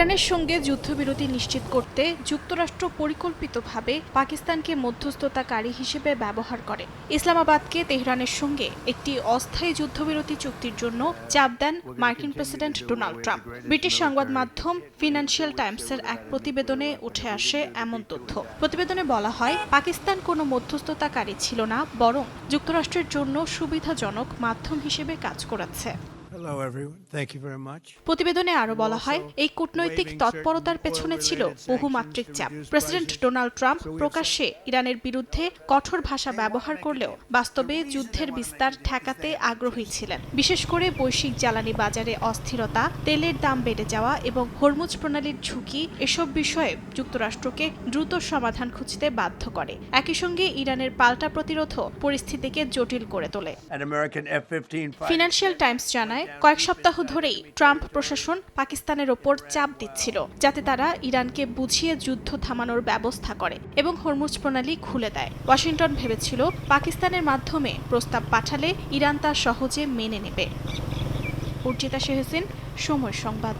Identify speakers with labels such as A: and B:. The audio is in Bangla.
A: ইরানের সঙ্গে যুদ্ধবিরতি নিশ্চিত করতে যুক্তরাষ্ট্র পরিকল্পিতভাবে পাকিস্তানকে মধ্যস্থতাকারী হিসেবে ব্যবহার করে। ইসলামাবাদকে তেহরানের সঙ্গে একটি অস্থায়ী যুদ্ধবিরতি চুক্তির জন্য চাপ দেন মার্কিন প্রেসিডেন্ট ডোনাল্ড ট্রাম্প। ব্রিটিশ সংবাদ মাধ্যম ফিনান্সিয়াল টাইমসের এক প্রতিবেদনে উঠে আসে এমন তথ্য। প্রতিবেদনে বলা হয়, পাকিস্তান কোনো মধ্যস্থতাকারী ছিল না, বরং যুক্তরাষ্ট্রের জন্য সুবিধাজনক মাধ্যম হিসেবে কাজ করেছে। প্রতিবেদনে আরও বলা হয়, এই কূটনৈতিক তৎপরতার পেছনে ছিল বহুমাত্রিক চাপ। প্রেসিডেন্ট ডোনাল্ড ট্রাম্প প্রকাশ্যে ইরানের বিরুদ্ধে কঠোর ভাষা ব্যবহার করলেও বাস্তবে যুদ্ধের বিস্তার ঠেকাতে আগ্রহী ছিলেন। বিশেষ করে বৈশ্বিক জ্বালানি বাজারে অস্থিরতা, তেলের দাম বেড়ে যাওয়া এবং হরমুজ প্রণালীর ঝুঁকি এসব বিষয়ে যুক্তরাষ্ট্রকে দ্রুত সমাধান খুঁজতে বাধ্য করে। একই সঙ্গে ইরানের পাল্টা প্রতিরোধও পরিস্থিতিকে জটিল করে তোলে। ফিনান্সিয়াল টাইমস জানায়, কয়েক সপ্তাহ ধরেই ট্রাম্প প্রশাসন পাকিস্তানের ওপর চাপ দিচ্ছিল, যাতে তারা ইরানকে বুঝিয়ে যুদ্ধ থামানোর ব্যবস্থা করে এবং হরমুজ প্রণালী খুলে দেয়। ওয়াশিংটন ভেবেছিল পাকিস্তানের মাধ্যমে প্রস্তাব পাঠালে ইরান তা সহজে মেনে নেবে। উর্জিতা শেহসিন, সময় সংবাদ।